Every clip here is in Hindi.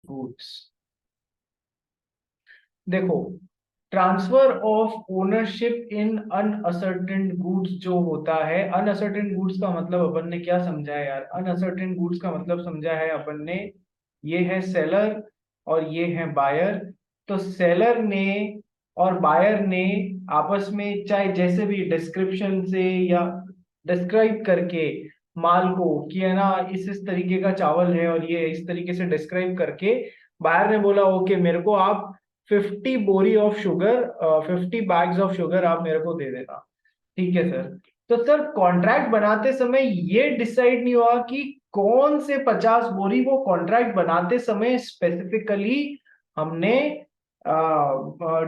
गुड्स। देखो, transfer of ownership in uncertain goods जो होता है, अनअसर्टेन गुड्स का मतलब अपन ने क्या समझा है यार? अनअसर्टेन गुड्स का मतलब समझा है अपन ने, ये है सेलर और ये है बायर। तो सेलर ने और बायर ने आपस में चाहे जैसे भी डिस्क्रिप्शन से या डिस्क्राइब करके माल को कि है ना इस तरीके का चावल है और ये इस तरीके से डिस्क्राइब करके बायर ने बोला ओके मेरे को आप 50 बोरी of sugar, 50 bags of sugar आप मेरे को दे देना। ठीक है सर। तो सर कॉन्ट्रैक्ट बनाते समय ये डिसाइड नहीं हुआ कि कौन से 50 बोरी, वो कॉन्ट्रैक्ट बनाते समय स्पेसिफिकली हमने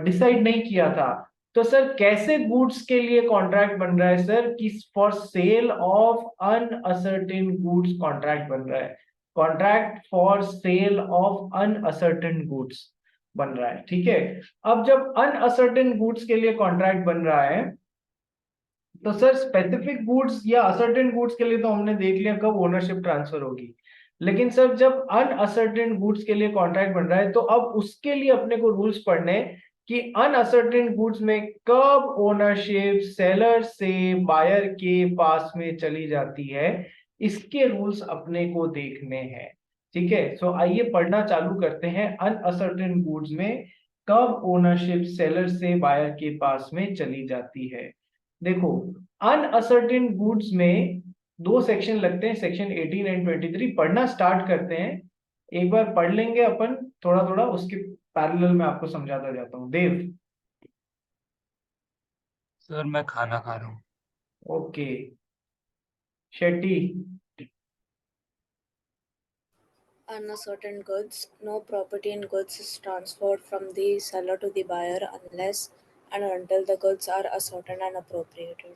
डिसाइड नहीं किया था। तो सर कैसे गुड्स के लिए कॉन्ट्रैक्ट बन रहा है सर? कि for sale of unascertained goods contract बन रहा है। Contract for sale of unascertained goods बन रहा है। ठीक है। अब जब अनअसर्टेन गुड्स के लिए कॉन्ट्रैक्ट बन रहा है तो सर स्पेसिफिक गुड्स या असर्टेन गुड्स के लिए तो हमने देख लिया कब ओनरशिप ट्रांसफर होगी। लेकिन सर जब अनअसर्टेन गुड्स के लिए कॉन्ट्रैक्ट बन रहा है तो अब उसके लिए अपने को रूल्स पढ़ने हैं कि अनअसर्टेन गुड्स में कब ओनरशिप सेलर से बायर के पास में चली जाती है, इसके रूल्स अपने को देखने हैं। ठीक है। सो आइए पढ़ना चालू करते हैं। अनअसर्टेन गुड्स में कब ओनरशिप सेलर से बायर के पास में चली जाती है? देखो, अनअसर्टेन गुड्स में दो सेक्शन लगते हैं, सेक्शन 18 एंड 23। पढ़ना स्टार्ट करते हैं। एक बार पढ़ लेंगे अपन थोड़ा थोड़ा, उसके पैरेलल में आपको समझाता जाता हूँ। देव। सर मैं खाना खा रहा हूँ। Okay. Shetty. Uncertain goods. No property in goods is transferred from the seller to the buyer unless and until the goods are ascertained and appropriated.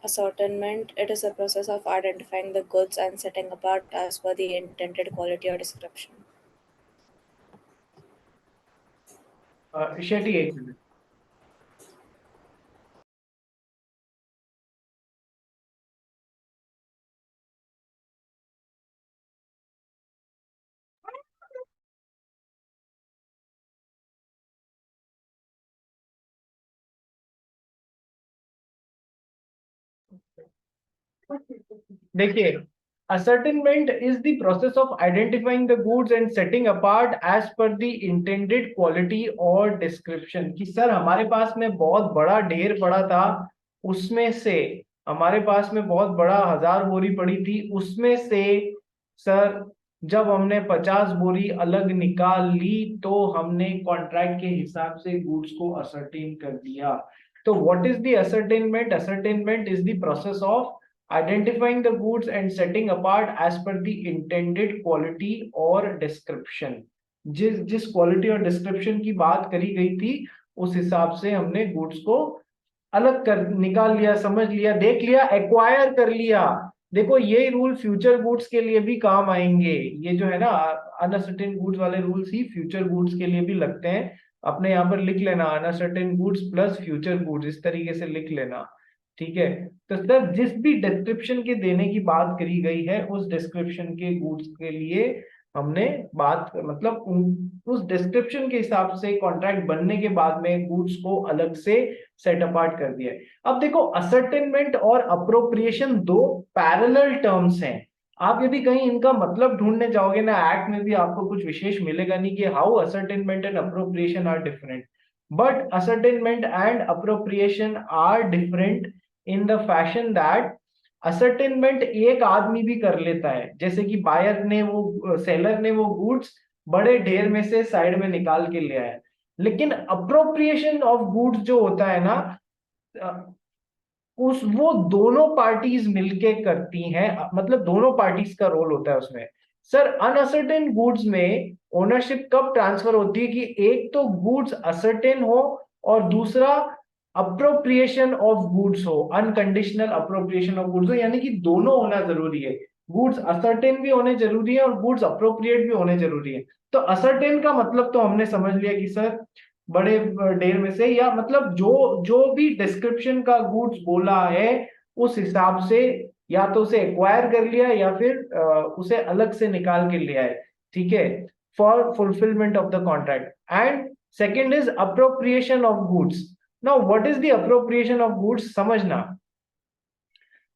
Ascertainment. It is a process of identifying the goods and setting apart as per the intended quality or description. Shetty एक मिनट। देखिए, ascertainment is the process of identifying the goods and setting apart as per the intended quality और description। कि सर हमारे पास में बहुत बड़ा ढेर पड़ा था, उसमें से हमारे पास में बहुत बड़ा 1000 बोरी पड़ी थी, उसमें से सर जब हमने 50 बोरी अलग निकाल ली तो हमने कॉन्ट्रैक्ट के हिसाब से गुड्स को असर्टेन कर दिया। तो what is the ascertainment? Ascertainment is the process of identifying the goods and setting apart as per the intended quality और description। जिस क्वालिटी और डिस्क्रिप्शन की बात करी गई थी उस हिसाब से हमने गुड्स को अलग कर निकाल लिया, समझ लिया, देख लिया, एक्वायर कर लिया। देखो ये रूल फ्यूचर गुड्स के लिए भी काम आएंगे। ये जो है ना अनसर्टेन गुड्स वाले रूल्स ही फ्यूचर गुड्स के लिए भी लगते हैं। अपने यहाँ पर लिख लेना uncertain goods plus future goods, इस तरीके से लिख लेना। ठीक है। तो सर जिस भी डिस्क्रिप्शन के देने की बात करी गई है उस डिस्क्रिप्शन के गुड्स के लिए हमने बात मतलब उस डिस्क्रिप्शन के हिसाब से कॉन्ट्रैक्ट बनने के बाद में गुड्स को अलग से सेट अपार्ट कर दिया है। अब देखो, असर्टेनमेंट और अप्रोप्रिएशन दो पैरेलल टर्म्स हैं। आप यदि कहीं इनका मतलब ढूंढने जाओगे ना एक्ट में भी आपको कुछ विशेष मिलेगा नहीं कि how ascertainment and appropriation are different. But ascertainment and appropriation are different in the fashion that ascertainment एक आदमी भी कर लेता है, जैसे कि बायर ने वो सेलर ने वो गुड्स बड़े ढेर में से साइड में निकाल के ले आया। लेकिन अप्रोप्रिएशन ऑफ गुड्स जो होता है ना उस वो दोनों पार्टीज मिलके करती हैं, मतलब दोनों पार्टीज का रोल होता है उसमें। सर अनअसर्टेन गुड्स में ओनरशिप कब ट्रांसफर होती है कि एक तो गुड्स असर्टेन हो और दूसरा अप्रोप्रिएशन ऑफ गुड्स हो, अनकंडीशनल अप्रोप्रिएशन ऑफ गुड्स हो, यानी कि दोनों होना जरूरी है। गुड्स असर्टेन भी होने जरूरी है और गुड्स अप्रोप्रिएट भी होने जरूरी है। तो असर्टेन का मतलब तो हमने समझ लिया कि सर बड़े ढेर में से, या मतलब जो जो भी डिस्क्रिप्शन का गुड्स बोला है उस हिसाब से या तो उसे एक्वायर कर लिया या फिर उसे अलग से निकाल के ले आए, ठीक है, for fulfilment of the contract. And second is appropriation of goods. Now what is the appropriation of goods, समझना।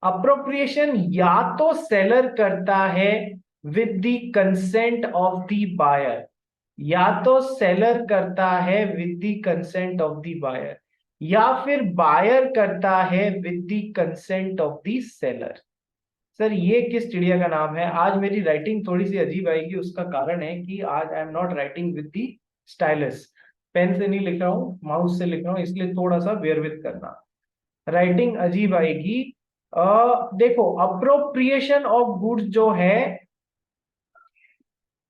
अप्रोप्रिएशन या तो सेलर करता है with the consent of the buyer, या तो सेलर करता है with the consent of the buyer, या फिर बायर करता है with the consent of the seller. Sir ये किस चिड़िया का नाम है? आज मेरी राइटिंग थोड़ी सी अजीब आएगी, उसका कारण है कि आज I am not writing with the stylus, pen से नहीं लिख रहा हूँ, माउस से लिख रहा हूँ, इसलिए थोड़ा सा बेयर विद करना, राइटिंग अजीब आएगी। देखो, अप्रोप्रिएशन ऑफ गुड्स जो है,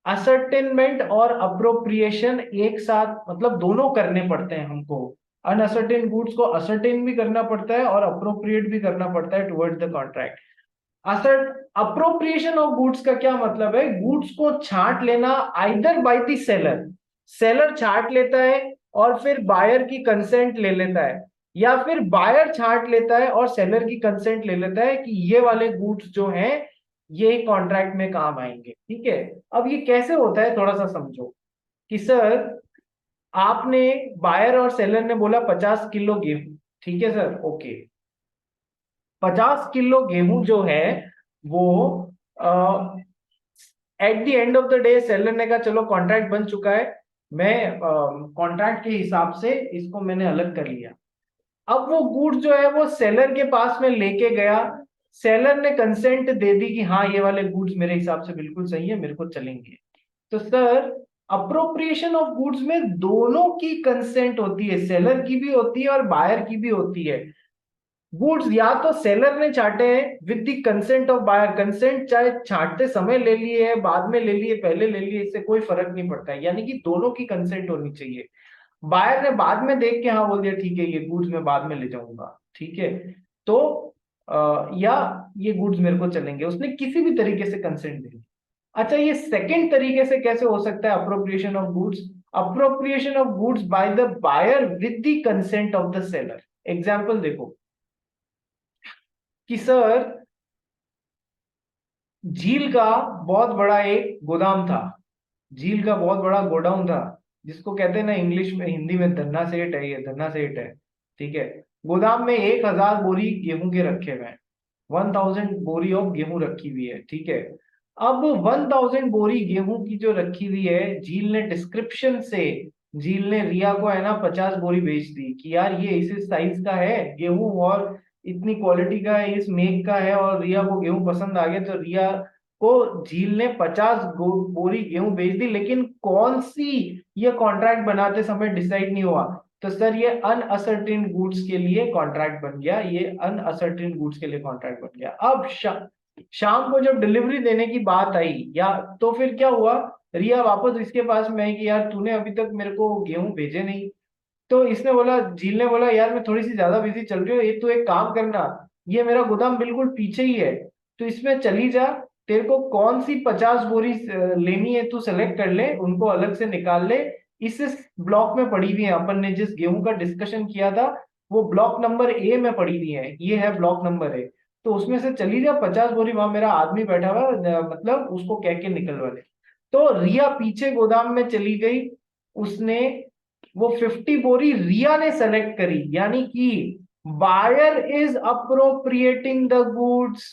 असर्टेनमेंट और अप्रोप्रिएशन एक साथ, मतलब दोनों करने पड़ते हैं हमको। अनअसर्टेन गुड्स को असर्टेन भी करना पड़ता है और अप्रोप्रिएट भी करना पड़ता है towards the contract. Appropriation of goods का क्या मतलब है? गुड्स को छांट लेना either by the seller, seller छांट लेता है और फिर बायर की कंसेंट ले लेता है, या फिर बायर छांट लेता है और सेलर की कंसेंट ले लेता है कि ये वाले गुड्स जो हैं ये कॉन्ट्रैक्ट में काम आएंगे, ठीक है। अब ये कैसे होता है थोड़ा सा समझो कि सर आपने, बायर और सेलर ने बोला 50 किलो गेहूं, ठीक है सर, ओके। 50 किलो गेहूं जो है वो at the end of the day seller ने कहा चलो कॉन्ट्रैक्ट बन चुका है, मैं कॉन्ट्रैक्ट के हिसाब से इसको मैंने अलग कर लिया। अब वो गुड्स जो है वो सेलर के पास में लेके गया, सेलर ने कंसेंट दे दी कि हाँ ये वाले गुड्स मेरे हिसाब से बिल्कुल सही है, मेरे को चलेंगे। तो सर अप्रोप्रिएशन ऑफ गुड्स में दोनों की कंसेंट होती है, सेलर की भी होती है और बायर की भी होती है। गुड्स या तो सेलर ने छाटे हैं with the consent of buyer, consent चाहे छाटते समय ले लिए, बाद में ले लिए, पहले ले लिए, इससे कोई फर्क नहीं पड़ता है, यानी कि दोनों की कंसेंट होनी चाहिए। बायर ने बाद में देख के हाँ बोल दिया ठीक है ये गुड्स मैं बाद में ले जाऊंगा, ठीक है, तो या ये गुड्स मेरे को चलेंगे, उसने किसी भी तरीके से कंसेंट दे दी। अच्छा, ये सेकंड तरीके से कैसे हो सकता है appropriation of goods? Appropriation of goods by the buyer with the consent of the seller. Example देखो कि सर झील का बहुत बड़ा एक गोदाम था, झील का बहुत बड़ा गोडाउन था, जिसको कहते हैं ना इंग्लिश में, हिंदी में धन्ना सेठ है, ये धन्ना सेठ है, ठीक है। गोदाम में 1000 बोरी गेहूं के रखे हुए हैं, 1000 बोरी ऑफ गेहूं रखी हुई है, ठीक है। अब 1000 बोरी गेहूं की जो रखी हुई है, झील ने डिस्क्रिप्शन से, झील ने रिया को है ना 50 बोरी बेच दी कि यार ये इस साइज का है गेहूं और इतनी क्वालिटी का है, इस मेक का है, और रिया को गेहूं पसंद आ गया, तो रिया को झील ने 50 बोरी गेहूं बेच दी। लेकिन कौन सी, ये कॉन्ट्रैक्ट बनाते समय डिसाइड नहीं हुआ, तो सर ये अनअसर्टेन गुड्स के लिए कॉन्ट्रैक्ट बन गया, ये अनअसर्टेन गुड्स के लिए कॉन्ट्रैक्ट बन गया। अब शाम को जब डिलीवरी देने की बात आई, या तो फिर क्या हुआ, रिया वापस इसके पास में आई कि यार तूने अभी तक मेरे को गेहूं भेजे नहीं, तो इसने बोला, झील ने बोला यार मैं थोड़ी सी ज्यादा बिजी चल रही हूँ, ये तू एक काम करना, ये मेरा गोदाम बिल्कुल पीछे ही है, तो इसमें चली जा, तेरे को कौन सी 50 बोरी लेनी है तू सेलेक्ट कर ले, उनको अलग से निकाल ले, इस ब्लॉक में पड़ी हुई है, अपन ने जिस गेहूं का डिस्कशन किया था वो ब्लॉक नंबर ए में पड़ी हुई है, ये है ब्लॉक नंबर ए, तो उसमें से चली जा 50 बोरी, वहां मेरा आदमी बैठा हुआ मतलब उसको कह के निकलवा ले। तो रिया पीछे गोदाम में चली गई, उसने वो 50 बोरी रिया ने सेलेक्ट करी, यानी कि buyer is appropriating the goods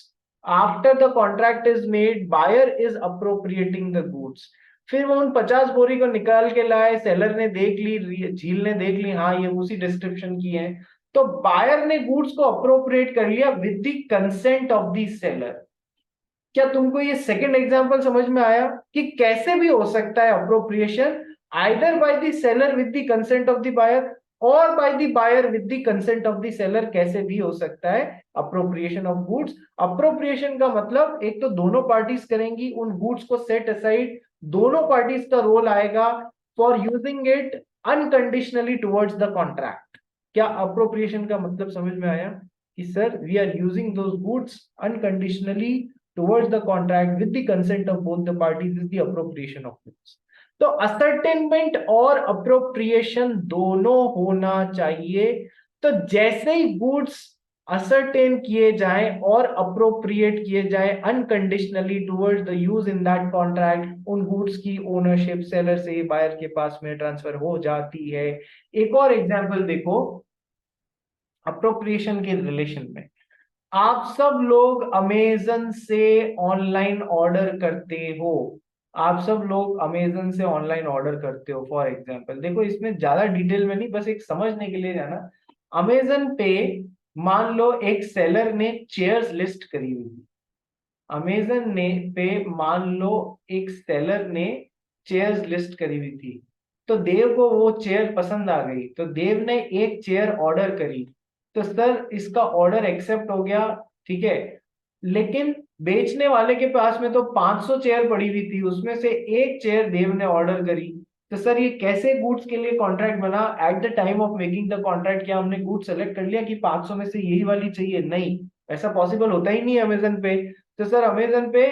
after the contract is made, buyer is appropriating the goods. फिर वो उन 50 बोरी को निकाल के लाए, सेलर ने देख ली, झील ने देख ली, हाँ ये उसी डिस्क्रिप्शन की है, तो बायर ने गुड्स को अप्रोप्रिएट कर लिया with the consent of the seller. क्या तुमको ये सेकंड एग्जांपल समझ में आया कि कैसे भी हो सकता है appropriation, either by the seller with the consent of the buyer or by the buyer with the consent of the seller, कैसे भी हो सकता है अप्रोप्रिएशन ऑफ गुड्स। अप्रोप्रिएशन का मतलब एक तो दोनों पार्टीज करेंगी, उन गुड्स को सेट असाइड, दोनों पार्टीज का रोल आएगा for using it unconditionally towards the contract. क्या अप्रोप्रिएशन का मतलब समझ में आया कि sir we are using those goods unconditionally towards the contract with the consent of both the parties is the appropriation of goods. तो असर्टेनमेंट और अप्रोप्रिएशन दोनों होना चाहिए। तो जैसे ही गुड्स असर्टेन किए जाएं और अप्रोप्रिएट किए जाएं unconditionally towards the use in that contract, उन गुड्स की ओनरशिप सेलर से बायर के पास में ट्रांसफर हो जाती है। एक और एग्जांपल देखो अप्रोप्रिएशन के रिलेशन में। आप सब लोग अमेजन से ऑनलाइन ऑर्डर करते हो, आप सब लोग अमेजन से ऑनलाइन ऑर्डर करते हो फॉर एग्जांपल। देखो इसमें ज्यादा डिटेल में नहीं, बस एक समझने के लिए जाना। अमेजन पे मान लो एक सेलर ने चेयर्स लिस्ट करी हुई थी, अमेजन ने पे मान लो एक सेलर ने चेयर्स लिस्ट करी हुई थी, तो देव को वो चेयर पसंद आ गई, तो देव ने एक चेयर ऑर्डर करी, तो सर इसका ऑर्डर एक्सेप्ट हो गया, ठीक है। लेकिन बेचने वाले के पास में तो 500 चेयर पड़ी हुई थी, उसमें से एक चेयर देव ने ऑर्डर करी, तो सर ये कैसे गुड्स के लिए कॉन्ट्रैक्ट बना? At the time of making the contract क्या हमने गुड्स सेलेक्ट कर लिया कि 500 में से यही वाली चाहिए? नहीं, ऐसा पॉसिबल होता ही नहीं अमेजन पे। तो सर अमेजन पे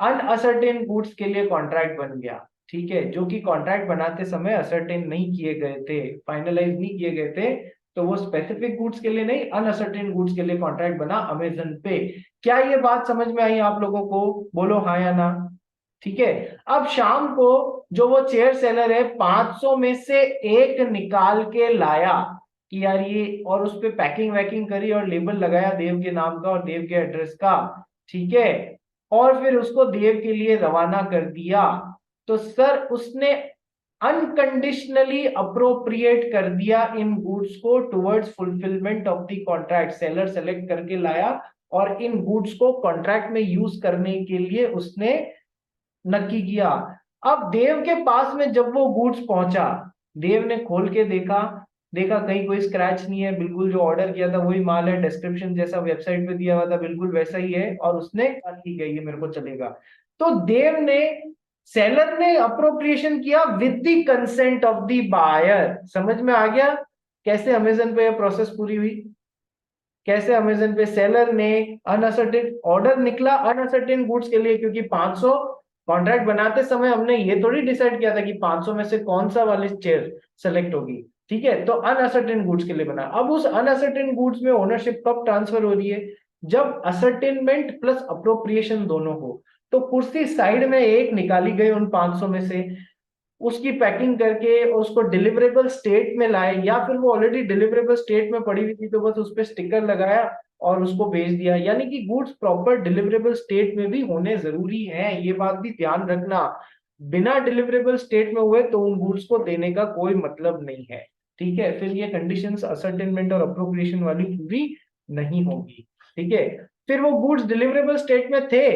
अनअसर्टेन गुड्स के लिए कॉन्ट्रैक्ट बन गया, ठीक है, जो कि कॉन्ट्रैक्ट बनाते समय असर्टेन नहीं किए गए थे, फाइनलाइज नहीं किए गए थे, तो वो स्पेसिफिक गुड्स के लिए नहीं, अनअसर्टेन गुड्स के लिए कॉन्ट्रैक्ट बना अमेजन पे। क्या ये बात समझ में आई आप लोगों को? बोलो हाँ या ना। ठीक है। अब शाम को जो वो चेयर सेलर है 500 में से एक निकाल के लाया कि यार ये, और उस पे पैकिंग वैकिंग करी और लेबल लगाया देव के नाम का और देव के एड्रेस का, ठीक है, और फिर उसको देव के लिए रवाना कर दिया, तो सर उसने अनकंडीशनली अप्रोप्रिएट कर दिया इन गुड्स को towards fulfilment of the contract. Seller select करके लाया और इन गुड्स को कॉन्ट्रैक्ट में यूज करने के लिए उसने नक्की किया। अब देव के पास में जब वो गुड्स पहुंचा, देव ने खोल के देखा, देखा कहीं कोई स्क्रैच नहीं है, बिल्कुल जो ऑर्डर किया था वही माल है, डिस्क्रिप्शन जैसा वेबसाइट पे दिया हुआ था बिल्कुल वैसा ही है, और उसने कहा ठीक है ये मेरे को चलेगा। तो देव ने, सेलर ने अप्रोप्रिएशन किया with the consent of the buyer. समझ में आ गया कैसे अमेजन पे प्रोसेस पूरी हुई? कैसे अमेजन पे सेलर ने अनअसर्टेन ऑर्डर निकला अनअसर्टेन गुड्स के लिए, क्योंकि 500 कॉन्ट्रैक्ट बनाते समय हमने ये थोड़ी डिसाइड किया था कि 500 में से कौन सा वाली चेयर सेलेक्ट होगी, ठीक है, तो अनअसर्टेन गुड्स के लिए बना। अब उस अनअसर्टेन गुड्स में ओनरशिप कब ट्रांसफर हो रही है? जब असर्टेनमेंट प्लस अप्रोप्रिएशन दोनों हो। तो कुर्सी साइड में एक निकाली गई उन 500 में से, उसकी पैकिंग करके उसको डिलीवरेबल स्टेट में लाए, या फिर वो ऑलरेडी डिलीवरेबल स्टेट में पड़ी हुई थी तो बस उस पर स्टिकर लगाया और उसको भेज दिया। यानी कि गुड्स प्रॉपर डिलीवरेबल स्टेट में भी होने जरूरी है, ये बात भी ध्यान रखना। बिना डिलीवरेबल स्टेट में हुए तो उन गुड्स को देने का कोई मतलब नहीं है, ठीक है, फिर ये कंडीशंस असर्टेनमेंट और अप्रोप्रिएशन वाली पूरी नहीं होगी, ठीक है। फिर वो गुड्स डिलीवरेबल स्टेट में थे,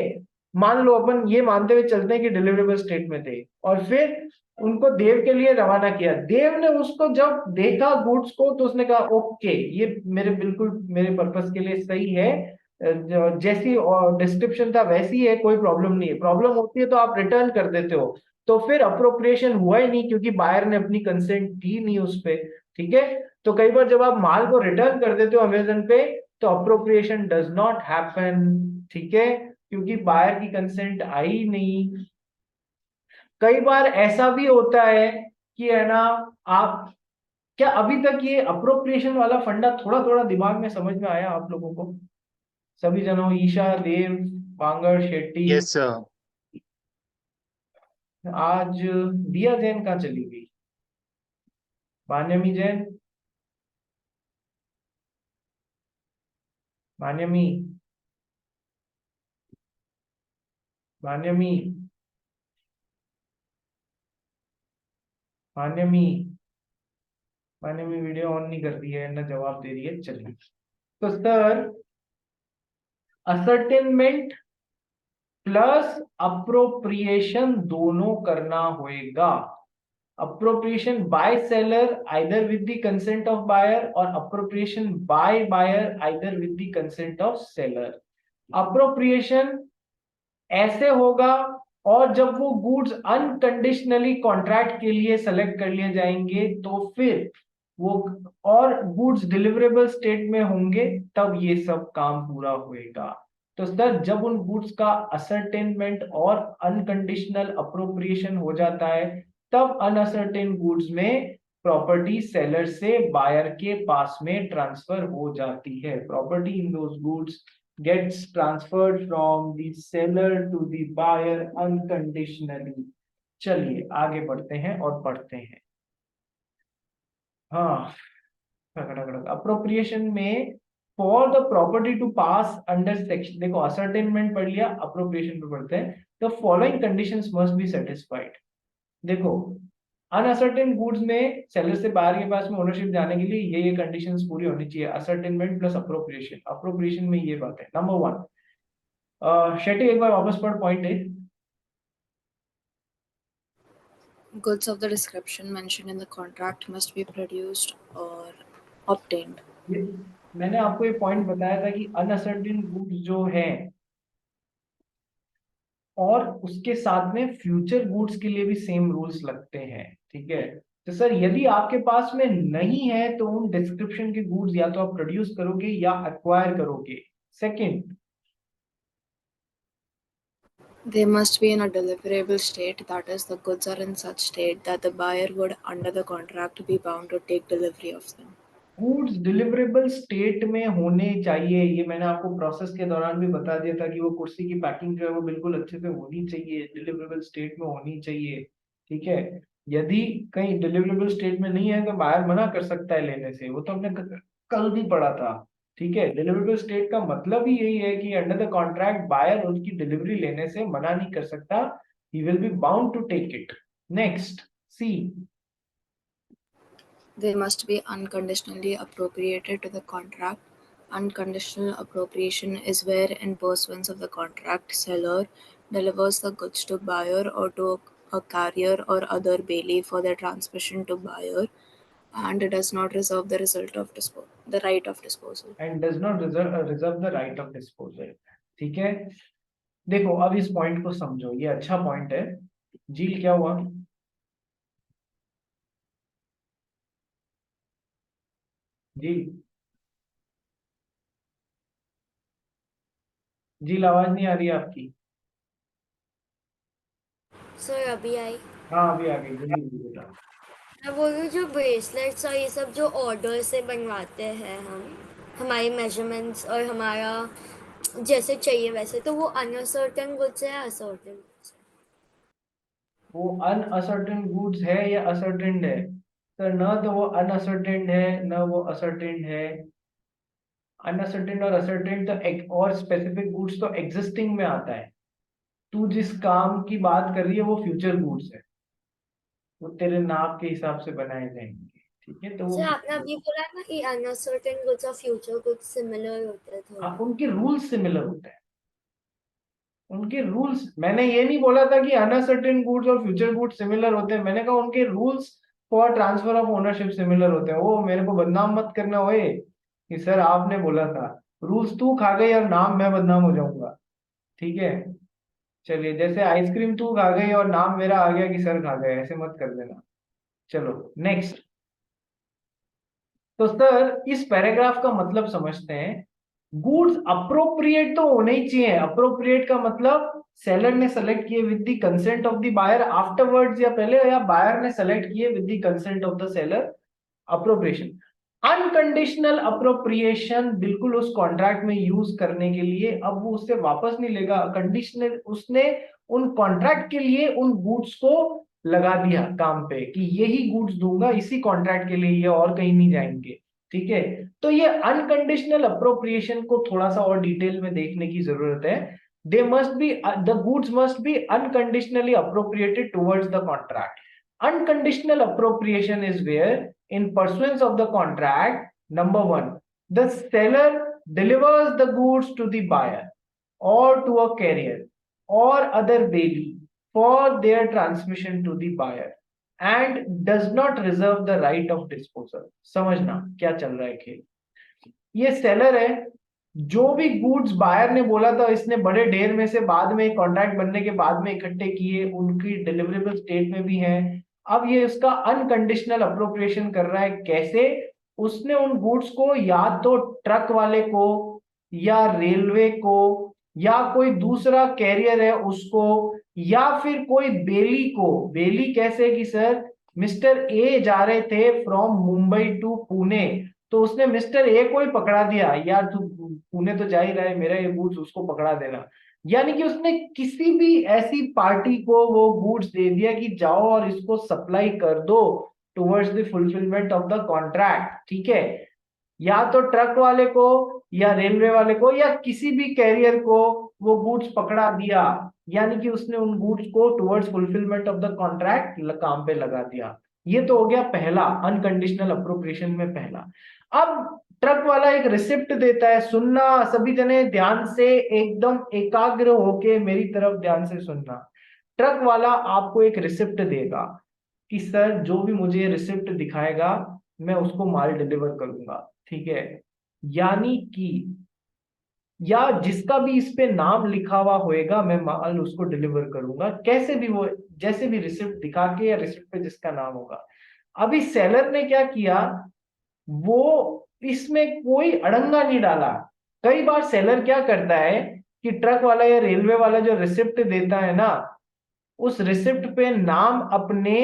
मान लो अपन ये मानते हुए चलते हैं कि डिलीवरेबल स्टेट में थे, और फिर उनको देव के लिए रवाना किया। देव ने उसको जब देखा गुड्स को तो उसने कहा ओके ये मेरे बिल्कुल मेरे पर्पस के लिए सही है, जैसी डिस्क्रिप्शन था वैसी है, कोई प्रॉब्लम नहीं है। प्रॉब्लम होती है तो आप रिटर्न कर देते हो, तो फिर अप्रोप्रिएशन हुआ ही नहीं क्योंकि बायर ने अपनी कंसेंट दी नहीं उस पे, ठीक है। तो कई बार जब आप माल को रिटर्न कर देते हो अमेजन पे तो अप्रोप्रिएशन डज नॉट हैपन, ठीक है, क्योंकि बायर की कंसेंट आई नहीं। कई बार ऐसा भी होता है कि है ना, आप, क्या अभी तक ये अप्रोप्रिएशन वाला फंडा थोड़ा थोड़ा दिमाग में समझ में आया आप लोगों को? सभी जनों, ईशा, देव, पांगड़, शेट्टी। Yes sir. आज दिया जैन कहाँ चली गई? मान्यमी जैन, मान्यमी, मान्यमी, मान्यमी, मान्यमी वीडियो ऑन नहीं कर रही है ना, जवाब दे रही है, चलिए। तो सर असर्टेनमेंट प्लस अप्रोप्रिएशन दोनों करना होएगा। appropriation by seller either with the consent of buyer or appropriation by buyer either with the consent of seller। appropriation ऐसे होगा, और जब वो गुड्स अनकंडीशनली कॉन्ट्रैक्ट के लिए सेलेक्ट कर लिए जाएंगे तो फिर वो, और गुड्स डिलीवरेबल स्टेट में होंगे तब ये सब काम पूरा होएगा। तो सर जब उन गुड्स का असर्टेनमेंट और अनकंडीशनल अप्रोप्रिएशन हो जाता है तब अनअसर्टेन गुड्स में प्रॉपर्टी सेलर से बायर के पास में ट्रांसफर हो जाती है। Property in those goods gets transferred from the seller to the buyer unconditionally. चलिए आगे बढ़ते हैं और पढ़ते हैं। हाँ, अप्रोप्रिएशन में for the property to pass under section, देखो असर्टेनमेंट पढ़ लिया, अप्रोप्रिएशन पे पढ़ते हैं। The following conditions must be satisfied. देखो अनअसर्टेन गुड्स में सेलर से बाहर के पास में ओनरशिप जाने के लिए ये कंडीशंस पूरी होनी चाहिए, असर्टेनमेंट प्लस अप्रोप्रिएशन। अप्रोप्रिएशन में ये बात है। नंबर 1, शेट्टी एक बार वापस पढ़ पॉइंट है। Goods of the description mentioned in the contract must be produced or obtained. ये मैंने आपको ये पॉइंट बताया था कि अनअसर्टेन गुड्स जो है और उसके साथ में फ्यूचर गुड्स के लिए भी सेम रूल्स लगते हैं, ठीक है। तो सर यदि आपके पास में नहीं है तो उन डिस्क्रिप्शन के गुड्स या तो आप प्रोड्यूस करोगे या एक्वायर करोगे। Second, They must be in a deliverable state, that is, the goods are in such state that the buyer would, under the contract, be bound to take delivery of them. Goods deliverable state में होने चाहिए। ये मैंने आपको प्रोसेस के दौरान भी बता दिया था कि वो कुर्सी की पैकिंग जो है वो बिल्कुल अच्छे से होनी चाहिए, डिलीवरेबल स्टेट में होनी चाहिए, ठीक है। यदि कहीं डिलीवरेबल स्टेट में नहीं है तो बायर मना कर सकता है लेने से, वो तो हमने कल भी पढ़ा था, ठीक है। डिलीवरेबल स्टेट का मतलब ही यही है कि अंडर द कॉन्ट्रैक्ट बायर उसकी डिलीवरी लेने से मना नहीं कर सकता, he will be bound to take it. Next, C, They must be unconditionally appropriated to the contract. Unconditional appropriation is where, in pursuance of the contract, seller delivers the goods to buyer or to a carrier or other bailey for their transmission to buyer, and does not reserve the right of disposal. And does not reserve the right of disposal, ठीक है। देखो अब इस पॉइंट को समझो, ये अच्छा पॉइंट है। जील क्या हुआ? जी, जील आवाज नहीं आ रही है आपकी? सर अभी आई। हाँ अभी आ गई, जल्दी जल्दी बेटा। मैं बोल रही हूँ जो ब्रेसलेट्स और ये सब जो ऑर्डर से बनवाते हैं हम, हमारे मेजरमेंट्स और हमारा जैसे चाहिए वैसे, तो वो अनसर्टेन गुड्स है या असर्टेन गुड्स है? वो अनअसर्टेन गुड्स है या असर्टेन्ड है? सर ना तो वो अनअसर्टेन्ड है ना वो असर्टेन्ड है। अनअसर्टेन्ड और असर्टेन्ड तो एक और स्पेसिफिक गुड्स तो एग्जिस्टिंग में आता है। तू जिस काम की बात कर रही है वो फ्यूचर गुड्स है, वो तेरे नाप के हिसाब से बनाए जाएंगे, ठीक है। तो वो सर आपने अभी बोला ना कि अनसर्टेन गुड्स और फ्यूचर गुड्स सिमिलर होते हैं हाँ, थोड़ा। उनके रूल्स सिमिलर होते हैं, उनके रूल्स। मैंने ये नहीं बोला था कि अनसर्टेन गुड्स और फ्यूचर गुड्स सिमिलर होते हैं, मैंने कहा उनके rules for transfer of ownership similar होते हैं। वो मेरे को बदनाम मत करना होए कि सर आपने बोला था। रूल्स तू खा गई और नाम मैं बदनाम हो जाऊंगा, ठीक है। चलिए, जैसे आइसक्रीम तू खा गई और नाम मेरा आ गया कि सर खा गए, ऐसे मत कर देना। चलो नेक्स्ट। तो सर इस पैराग्राफ का मतलब समझते हैं। गुड्स अप्रोप्रिएट तो होने ही चाहिए। अप्रोप्रिएट का मतलब सेलर ने सेलेक्ट किए with the consent of the buyer afterwards, या पहले, या बायर ने सेलेक्ट किए with the consent of the seller, appropriation. Unconditional appropriation बिल्कुल उस कॉन्ट्रैक्ट में यूज करने के लिए, अब वो उससे वापस नहीं लेगा। कंडीशनल उसने उन कॉन्ट्रैक्ट के लिए उन गुड्स को लगा दिया काम पे कि यही गुड्स दूंगा इसी कॉन्ट्रैक्ट के लिए, ये और कहीं नहीं जाएंगे, ठीक है। तो ये अनकंडीशनल अप्रोप्रिएशन को थोड़ा सा और डिटेल में देखने की जरूरत है। They must be, the goods must be unconditionally appropriated towards the contract. Unconditional appropriation is where, in pursuance of the contract, number 1, the seller delivers the goods to the buyer or to a carrier or other bailey for their transmission to the buyer and does not reserve the right of disposal. समझना क्या चल रहा है खेल। ये सेलर है, जो भी गुड्स बायर ने बोला था इसने बड़े ढेर में से बाद में कॉन्ट्रैक्ट बनने के बाद में इकट्ठे किए, उनकी डिलीवरेबल स्टेट में भी हैं। अब ये उसका अनकंडीशनल अप्रोप्रिएशन कर रहा है। कैसे? उसने उन गुड्स को या तो ट्रक वाले को या रेलवे को या कोई दूसरा कैरियर है उसको या फिर कोई बेली को। बेली कैसे कि सर मिस्टर ए जा रहे थे फ्रॉम मुंबई टू पुणे, तो उसने मिस्टर ए को ही पकड़ा दिया, यार तू पुणे तो जा ही रहा है, मेरा ये गुड्स उसको पकड़ा देना। यानी कि उसने किसी भी ऐसी पार्टी को वो गुड्स दे दिया कि जाओ और इसको सप्लाई कर दो towards the fulfilment of the contract, ठीक है। या तो ट्रक वाले को या रेलवे वाले को या किसी भी कैरियर को वो गुड्स पकड़ा दिया, यानी कि उसने उन गुड्स को towards fulfilment of the contract काम पे लगा दिया। ये तो हो गया पहला, अनकंडीशनल अप्रोप्रिएशन में पहला। अब ट्रक वाला एक रिसिप्ट देता है, सुनना सभी जने ध्यान से, एकदम एकाग्र होके मेरी तरफ ध्यान से सुनना। ट्रक वाला आपको एक रिसिप्ट देगा कि सर जो भी मुझे रिसिप्ट दिखाएगा मैं उसको माल डिलीवर करूंगा, ठीक है। यानी कि या जिसका भी इस पे नाम लिखा हुआ होएगा मैं माल उसको डिलीवर करूंगा, कैसे भी वो, जैसे भी रिसिप्ट दिखा के या रिसिप्ट पे जिसका नाम होगा। अभी सेलर ने क्या किया, वो इसमें कोई अड़ंगा नहीं डाला। कई बार सेलर क्या करता है कि ट्रक वाला या रेलवे वाला जो रिसिप्ट देता है ना, उस रिसिप्ट पे नाम अपने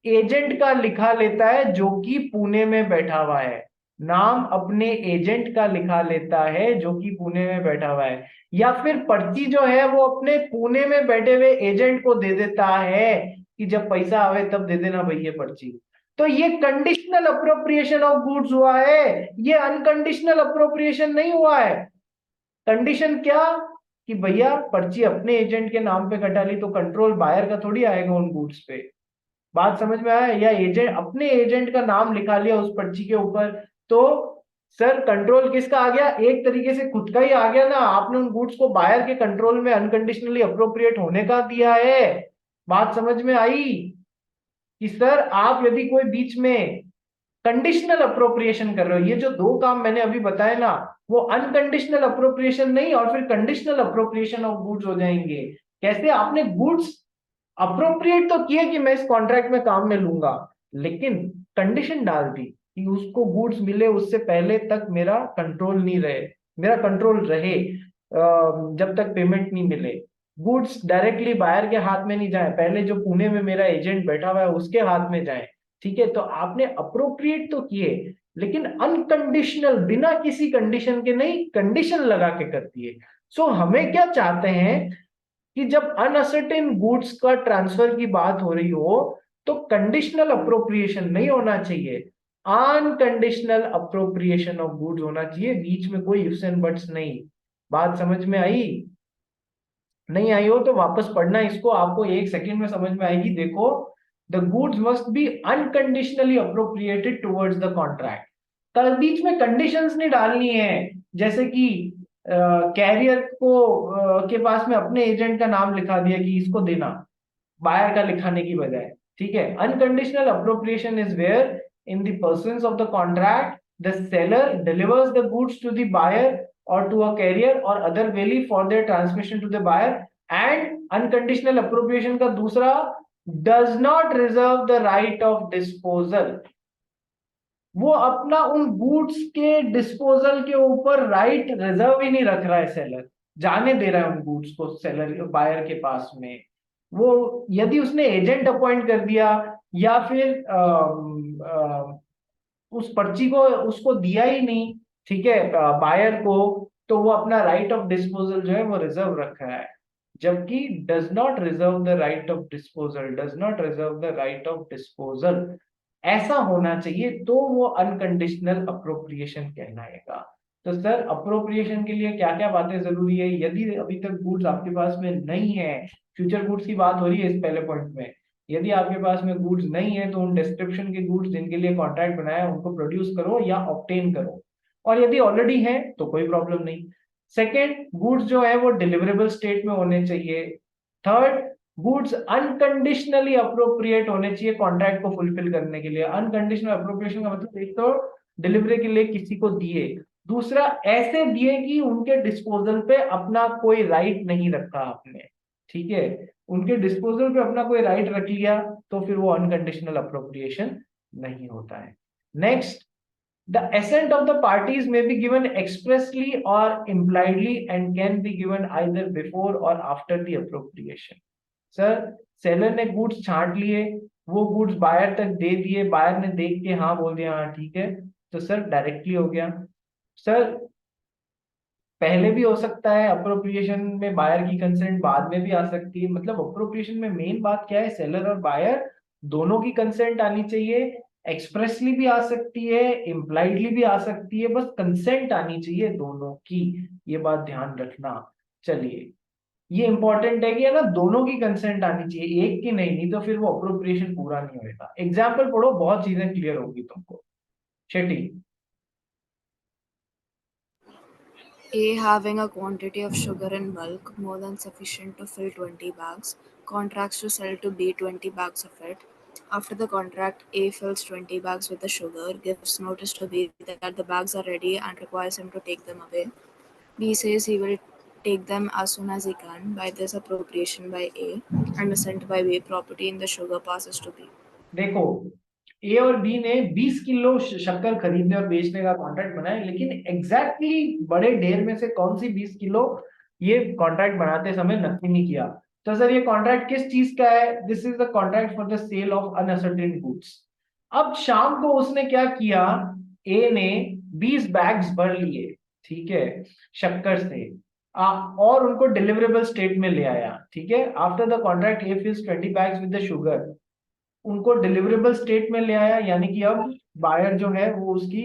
एजेंट का लिखा लेता है जो कि पुणे में बैठा हुआ है, नाम अपने एजेंट का लिखा लेता है जो कि पुणे में बैठा हुआ है, या फिर पर्ची जो है वो अपने पुणे में बैठे हुए एजेंट को दे देता है कि जब पैसा आवे तब दे देना भैया पर्ची। तो ये कंडीशनल अप्रोप्रिएशन ऑफ गुड्स हुआ है, ये अनकंडीशनल अप्रोप्रिएशन नहीं हुआ है। कंडीशन क्या कि भैया पर्ची अपने एजेंट के नाम पे कटा ली तो कंट्रोल बायर का थोड़ी आएगा उन गुड्स पे। बात समझ में आया? या एजेंट अपने एजेंट का नाम लिखा लिया उस पर्ची के ऊपर, तो सर कंट्रोल किसका आ गया? एक तरीके से खुद का ही आ गया ना, आपने उन गुड्स को बायर के कंट्रोल में अनकंडीशनली अप्रोप्रिएट होने का दिया है। बात समझ में आई कि सर आप यदि कोई बीच में कंडीशनल अप्रोप्रिएशन कर रहे हो, ये जो दो काम मैंने अभी बताए ना, वो अनकंडीशनल अप्रोप्रिएशन नहीं और फिर कंडीशनल अप्रोप्रिएशन ऑफ गुड्स हो जाएंगे। कैसे? आपने गुड्स अप्रोप्रिएट तो किए कि मैं इस कॉन्ट्रैक्ट में काम में लूंगा, लेकिन कंडीशन डाल दी कि उसको गुड्स मिले उससे पहले तक मेरा कंट्रोल नहीं रहे, मेरा कंट्रोल रहे जब तक पेमेंट नहीं मिले। गुड्स डायरेक्टली बायर के हाथ में नहीं जाए, पहले जो पुणे में मेरा एजेंट बैठा हुआ है उसके हाथ में जाए, ठीक है। तो आपने अप्रोप्रिएट तो किए लेकिन अनकंडीशनल, बिना किसी कंडीशन के नहीं, कंडीशन लगा के कर दिए। सो हमें क्या चाहते हैं कि जब अनअसर्टेन गुड्स का ट्रांसफर की बात हो रही हो तो कंडीशनल अप्रोप्रिएशन नहीं होना चाहिए, अनकंडीशनल अप्रोप्रिएशन ऑफ गुड्स होना चाहिए, बीच में कोई इफ्स एंड बट्स नहीं। बात समझ में आई? नहीं आई हो तो वापस पढ़ना इसको, आपको एक सेकंड में समझ में आएगी। देखो, the goods must be unconditionally appropriated towards the contract. बीच में कंडीशंस नहीं डालनी है, जैसे कि कैरियर को के पास में अपने एजेंट का नाम लिखा दिया कि इसको देना, बायर का लिखाने की बजाय, ठीक है। Unconditional appropriation is where in the persons of the contract the seller delivers the goods to the buyer or to a carrier or other valley for their transmission to the buyer, and unconditional appropriation का दूसरा does not reserve the right of disposal। वो अपना उन गुड्स के डिस्पोजल के ऊपर राइट रिजर्व ही नहीं रख रहा है, सेलर जाने दे रहा है उन गुड्स को सेलर बायर के पास में। वो यदि उसने एजेंट अपॉइंट कर दिया या फिर उस पर्ची को उसको दिया ही नहीं, ठीक है, बायर को, तो वो अपना राइट ऑफ डिस्पोजल जो है वो रिजर्व रख रहा है, जबकि does not reserve the right of disposal, does not reserve the right of disposal. ऐसा होना चाहिए तो वो अनकंडीशनल अप्रोप्रिएशन कहलाएगा। तो सर अप्रोप्रिएशन के लिए क्या क्या बातें जरूरी है? यदि अभी तक गुड्स आपके पास में नहीं है, फ्यूचर गुड्स की बात हो रही है इस पहले पॉइंट में, यदि आपके पास में गुड्स नहीं है तो उन डिस्क्रिप्शन के गुड्स जिनके लिए कॉन्ट्रैक्ट बनाया है उनको प्रोड्यूस करो या ऑब्टेन करो, और यदि ऑलरेडी है तो कोई प्रॉब्लम नहीं। सेकेंड, गुड्स जो है वो डिलीवरेबल स्टेट में होने चाहिए। थर्ड, गुड्स अनकंडीशनली अप्रोप्रिएट होने चाहिए कॉन्ट्रैक्ट को फुलफिल करने के लिए। अनकंडीशनल अप्रोप्रिएशन का मतलब एक तो डिलीवरी के लिए किसी को दिए, दूसरा ऐसे दिए कि उनके डिस्पोजल पे अपना कोई राइट नहीं रखा आपने, ठीक है, उनके डिस्पोजल पे अपना कोई राइट रख लिया तो फिर वो अनकंडीशनल अप्रोप्रिएशन नहीं होता है। Next, the assent of the parties may be given expressly or impliedly and can be given either before or after the appropriation। Sir seller ने गुड्स छांट लिए, वो गुड्स बायर तक दे दिए, बायर ने देख के हाँ बोल दिया हाँ ठीक है, तो सर डायरेक्टली हो गया। सर पहले भी हो सकता है अप्रोप्रिएशन में, बायर की कंसेंट बाद में भी आ सकती है। मतलब अप्रोप्रिएशन में मेन बात क्या है, सेलर और बायर दोनों की कंसेंट आनी चाहिए। एक्सप्रेसली भी आ सकती है, इम्प्लाइडली भी आ सकती है, बस कंसेंट आनी चाहिए दोनों की, ये बात ध्यान रखना। चलिए, ये इंपॉर्टेंट है कि है ना, दोनों की कंसेंट आनी चाहिए, एक की नहीं, नहीं तो फिर वो अप्रोप्रिएशन पूरा नहीं होगा। एग्जाम्पल पढ़ो, बहुत चीजें क्लियर होगी तुमको। Shetty. A having a quantity of sugar in bulk more than sufficient to fill 20 bags, contracts to sell to B 20 bags of it. After the contract, A fills 20 bags with the sugar, gives notice to B that the bags are ready and requires him to take them away. B says he will take them as soon as he can. By this appropriation by A and assent by B, property in the sugar passes to B. देखो, ए और बी ने 20 किलो शक्कर खरीदने और बेचने का कॉन्ट्रैक्ट बनाया, लेकिन एग्जैक्टली बड़े ढेर में से कौन सी 20 किलो ये कॉन्ट्रैक्ट बनाते समय नक्की नहीं किया। तो सर ये कॉन्ट्रैक्ट किस चीज का है? This is the contract for the sale of unascertained goods. अब शाम को उसने क्या किया, ए ने 20 बैग्स भर लिए, ठीक है, शक्कर से, और उनको डिलीवरेबल स्टेट में ले आया, ठीक है। After the contract A fills 20 bags with the sugar, उनको डिलीवरेबल स्टेट में ले आया, यानी कि अब बायर जो है वो उसकी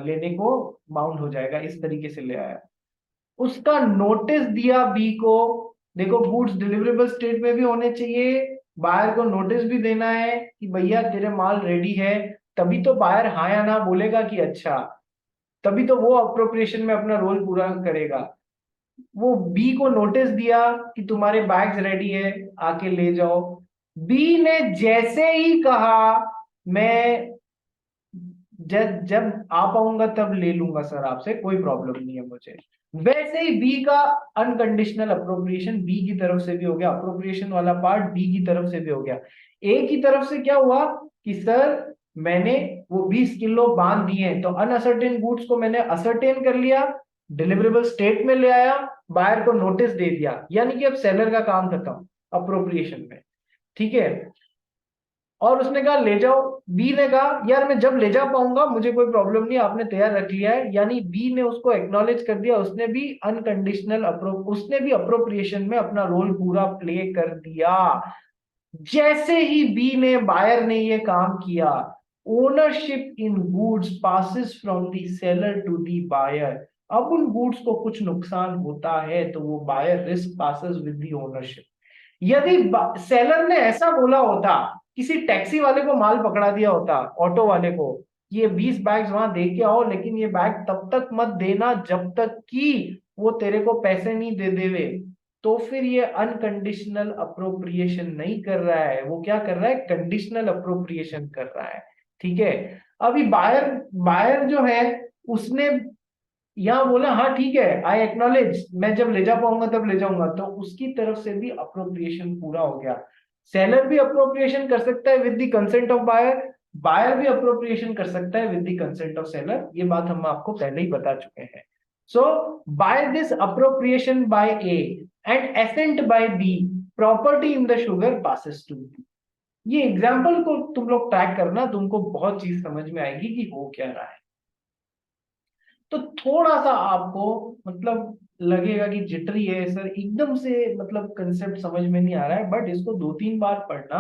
लेने को बाउंड हो जाएगा, इस तरीके से ले आया। उसका नोटिस दिया बी को, देखो गुड्स डिलीवरेबल स्टेट में भी होने चाहिए, बायर को नोटिस भी देना है कि भैया तेरे माल रेडी है, तभी तो बायर हाँ या ना बोलेगा कि अच्छा, तभी तो वो अप्रोप्रिएशन में अपना रोल पूरा करेगा। वो बी को नोटिस दिया कि तुम्हारे बैग्स रेडी है, आके ले जाओ। बी ने जैसे ही कहा मैं जब आ पाऊंगा तब ले लूंगा सर आपसे, कोई प्रॉब्लम नहीं है मुझे, वैसे ही बी का अनकंडीशनल अप्रोप्रिएशन बी की तरफ से भी हो गया, अप्रोप्रिएशन वाला पार्ट बी की तरफ से भी हो गया। ए की तरफ से क्या हुआ कि सर मैंने वो 20 किलो बांध दिए, तो अनअसर्टेन गुड्स को मैंने असर्टेन कर लिया, डिलीवरेबल स्टेट में ले आया, बायर को नोटिस दे दिया, यानी कि अब सेलर का काम खत्म अप्रोप्रिएशन में, ठीक है। और उसने कहा ले जाओ, बी ने कहा यार मैं जब ले जा पाऊंगा मुझे कोई प्रॉब्लम नहीं, आपने तैयार रख लिया है, यानी बी ने उसको एक्नॉलेज कर दिया, उसने भी अनकंडीशनल उसने भी अप्रोप्रिएशन में अपना रोल पूरा प्ले कर दिया। जैसे ही बी ने, बायर ने ये काम किया, ownership in goods passes from the seller to the buyer. अब उन गुड्स को कुछ नुकसान होता है तो वो buyer risk passes with the ownership. यदि सेलर ने ऐसा बोला होता, किसी टैक्सी वाले को माल पकड़ा दिया होता, ऑटो वाले को, ये 20 बैग्स वहां दे के आओ, लेकिन ये बैग तब तक मत देना जब तक कि वो तेरे को पैसे नहीं दे देवे, तो फिर ये अनकंडीशनल अप्रोप्रिएशन नहीं कर रहा है, वो क्या कर रहा है, कंडीशनल अप्रोप्रिएशन कर रहा है, ठीक है। अभी बायर बायर जो है उसने यहाँ बोला हाँ ठीक है, आई एक्नॉलेज, मैं जब ले जा पाऊंगा तब ले जाऊंगा, तो उसकी तरफ से भी अप्रोप्रिएशन पूरा हो गया। सेलर भी अप्रोप्रिएशन कर सकता है with the consent of buyer, buyer भी अप्रोप्रिएशन कर सकता है with the consent of seller, ये बात हम आपको पहले ही बता चुके हैं। So by this appropriation by A and assent by B, property in the sugar passes to B. ये एग्जाम्पल को तुम लोग ट्रैक करना, तुमको बहुत चीज समझ में आएगी कि हो क्या रहा है। तो थोड़ा सा आपको मतलब लगेगा कि जिटरी है सर, एकदम से मतलब कंसेप्ट समझ में नहीं आ रहा है, बट इसको 2-3 बार पढ़ना,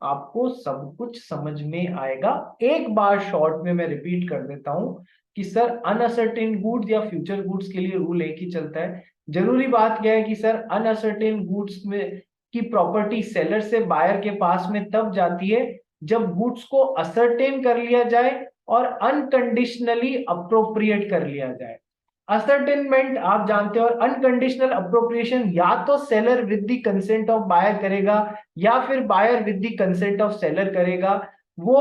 आपको सब कुछ समझ में आएगा। एक बार शॉर्ट में मैं रिपीट कर देता हूं कि सर अनअसर्टेन गुड्स या फ्यूचर गुड्स के लिए रूल एक ही चलता है। जरूरी बात क्या है कि सर अनअसर्टेन गुड्स में की प्रॉपर्टी सेलर से बायर के पास में तब जाती है जब गुड्स को असर्टेन कर लिया जाए और अनकंडीशनली अप्रोप्रिएट कर लिया जाए। असर्टेनमेंट आप जानते हो, और अनकंडीशनल अप्रोप्रिएशन या तो seller with the consent of buyer करेगा या फिर buyer with the consent of seller करेगा। वो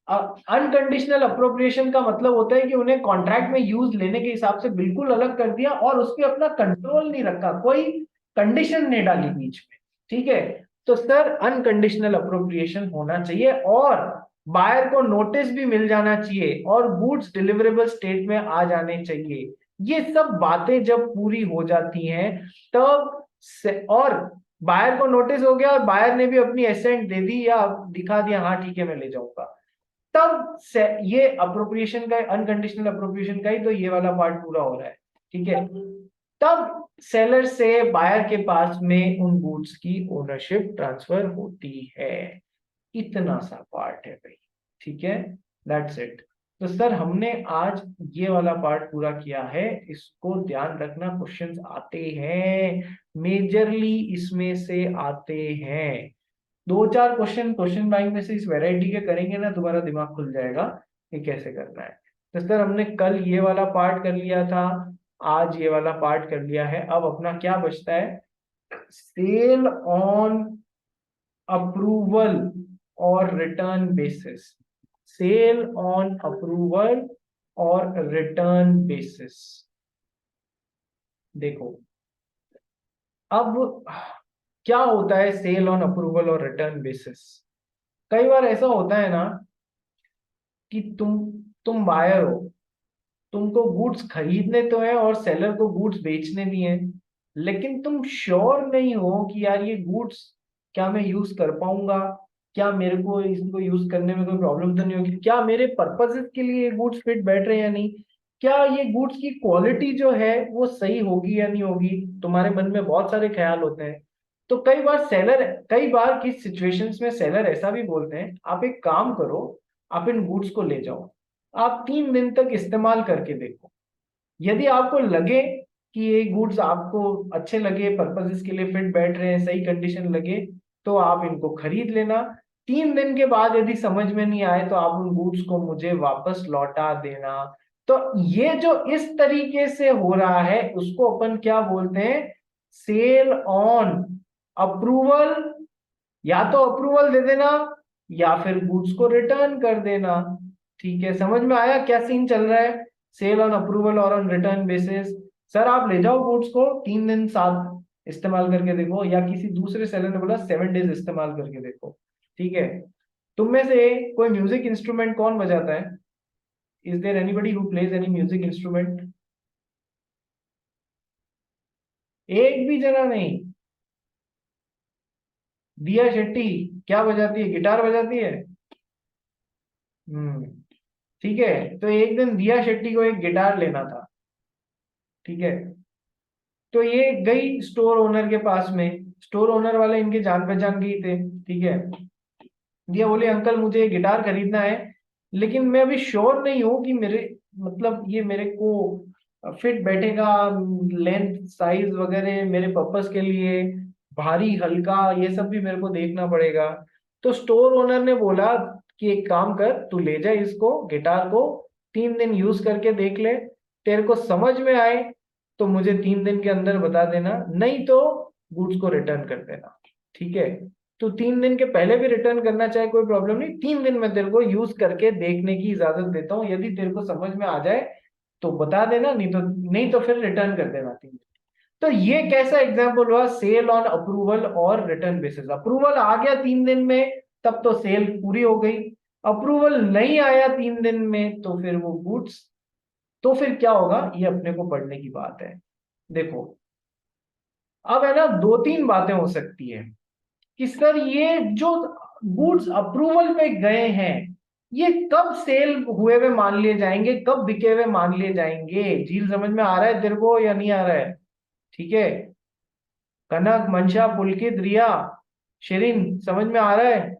अनकंडीशनल अप्रोप्रिएशन का मतलब होता है कि उन्हें कॉन्ट्रैक्ट में यूज लेने के हिसाब से बिल्कुल अलग कर दिया और उस पर अपना कंट्रोल नहीं रखा, कोई कंडीशन नहीं डाली बीच में, ठीक है। तो सर अनकंडीशनल अप्रोप्रिएशन होना चाहिए और बायर को नोटिस भी मिल जाना चाहिए और गुड्स डिलीवरेबल स्टेट में आ जाने चाहिए। ये सब बातें जब पूरी हो जाती हैं तब और बायर को नोटिस हो गया और बायर ने भी अपनी एसेंट दे दी या दिखा दिया, हाँ ठीक है मैं ले जाऊंगा, तब ये अप्रोप्रिएशन का, अनकंडीशनल अप्रोप्रिएशन का ही तो ये वाला पार्ट पूरा हो रहा है, ठीक है। तब सेलर से बायर के पास में उन गुड्स की ओनरशिप ट्रांसफर होती है। इतना सा पार्ट है भाई, ठीक है, दैट्स इट। तो सर हमने आज ये वाला पार्ट पूरा किया है, इसको ध्यान रखना, क्वेश्चंस आते हैं, मेजरली इसमें से आते हैं। 2-4 क्वेश्चन बैंक में से इस वैरायटी के करेंगे ना, तुम्हारा दिमाग खुल जाएगा ये कैसे करना है। तो सर हमने कल ये वाला पार्ट कर लिया था, आज ये वाला पार्ट कर लिया है। अब अपना क्या बचता है, सेल ऑन अप्रूवल और return basis. Sale on approval और रिटर्न बेसिस। देखो अब क्या होता है सेल ऑन अप्रूवल और रिटर्न बेसिस। कई बार ऐसा होता है ना कि तुम बायर हो, तुमको गुड्स खरीदने तो है और सेलर को गुड्स बेचने भी हैं, लेकिन तुम श्योर नहीं हो कि यार ये गुड्स क्या मैं यूज कर पाऊंगा, क्या मेरे को इसको यूज करने में कोई प्रॉब्लम तो नहीं होगी, क्या मेरे पर्पसेस के लिए ये गुड्स फिट बैठ रहे हैं या नहीं, क्या ये गुड्स की क्वालिटी जो है वो सही होगी या नहीं होगी। तुम्हारे मन में बहुत सारे ख्याल होते हैं। तो कई बार किस सिचुएशंस में सेलर ऐसा भी बोलते हैं, आप एक काम करो, आप इन गुड्स को ले जाओ, आप 3 दिन तक इस्तेमाल करके देखो, यदि आपको लगे कि ये गुड्स आपको अच्छे लगे, पर्पसेस के लिए फिट बैठ रहे हैं, सही कंडीशन लगे, तो आप इनको खरीद लेना। 3 दिन के बाद यदि समझ में नहीं आए तो आप उन गुड्स को मुझे वापस लौटा देना। तो ये जो इस तरीके से हो रहा है उसको अपन क्या बोलते हैं, सेल ऑन अप्रूवल। या तो अप्रूवल दे देना या फिर गुड्स को रिटर्न कर देना। ठीक है, समझ में आया क्या सीन चल रहा है, सेल ऑन अप्रूवल और ऑन रिटर्न बेसिस। सर आप ले जाओ गुड्स को 3 दिन साथ इस्तेमाल करके देखो, या किसी दूसरे सेलर ने बोला 7 डेज इस्तेमाल करके देखो, ठीक है। तुम में से कोई म्यूजिक इंस्ट्रूमेंट कौन बजाता है, is there anybody who plays any music instrument? एक भी जना नहीं। दिया शेट्टी क्या बजाती है, गिटार बजाती है। हम्म, ठीक है। तो एक दिन दिया शेट्टी को एक गिटार लेना था, ठीक है। तो ये गई स्टोर ओनर के पास में, स्टोर ओनर वाले इनके जान पहचान के ही थे, ठीक है। दिया बोले अंकल मुझे ये गिटार खरीदना है, लेकिन मैं अभी श्योर नहीं हूँ कि मेरे मतलब ये मेरे को फिट बैठेगा, लेंथ साइज वगैरह मेरे पर्पस के लिए, भारी हल्का ये सब भी मेरे को देखना पड़ेगा। तो स्टोर ओनर ने बोला कि एक काम कर, तू ले जा इसको गिटार को, 3 दिन यूज करके देख ले, तेरे को समझ में आए तो मुझे 3 दिन के अंदर बता देना, नहीं तो गुड्स को रिटर्न कर देना, ठीक है। तो 3 दिन के पहले भी रिटर्न करना चाहे कोई प्रॉब्लम नहीं, 3 दिन मैं तेरे को यूज करके देखने की इजाजत देता हूँ, यदि तेरे को समझ में आ जाए तो बता देना, नहीं तो फिर रिटर्न कर देना 3 दिन। तो ये कैसा एग्जाम्पल हुआ, सेल ऑन अप्रूवल और रिटर्न बेसिस। अप्रूवल आ गया 3 दिन में तब तो सेल पूरी हो गई, अप्रूवल नहीं आया 3 दिन में तो फिर वो गुड्स, तो फिर क्या होगा ये अपने को पढ़ने की बात है। देखो अब है ना 2-3 बातें हो सकती है कि सर ये जो गुड्स अप्रूवल पे गए हैं ये कब सेल हुए हुए मान लिए जाएंगे, कब बिके हुए मान लिए जाएंगे। झील समझ में आ रहा है तेरे को या नहीं आ रहा है? ठीक है, कनक मंशा पुलकित रिया शेरिन समझ में आ रहा है?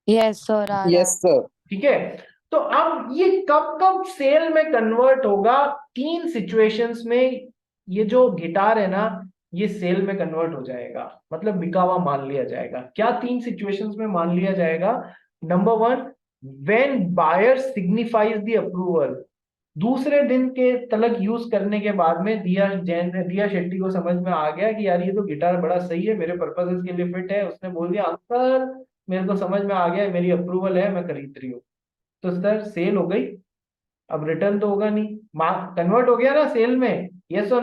यस सर आ रहा यस है। सर। ठीक है, तो अब ये कब कब सेल में कन्वर्ट होगा, 3 सिचुएशंस में ये जो गिटार है ना ये सेल में कन्वर्ट हो जाएगा, मतलब बिका हुआ मान लिया जाएगा। क्या 3 सिचुएशंस में मान लिया जाएगा? Number 1, when buyer signifies the approval. दूसरे दिन के तलक यूज करने के बाद में दिया शेट्टी को समझ में आ गया कि यार ये तो गिटार बड़ा सही है, मेरे पर्पसेस के लिए फिट है, उसने बोल दिया अंकल मेरे को समझ में आ गया, मेरी अप्रूवल है, मैं खरीद रही हूँ। तो सर सेल हो गई, अब रिटर्न तो होगा नहीं, कन्वर्ट हो गया ना सेल में, यस और नो?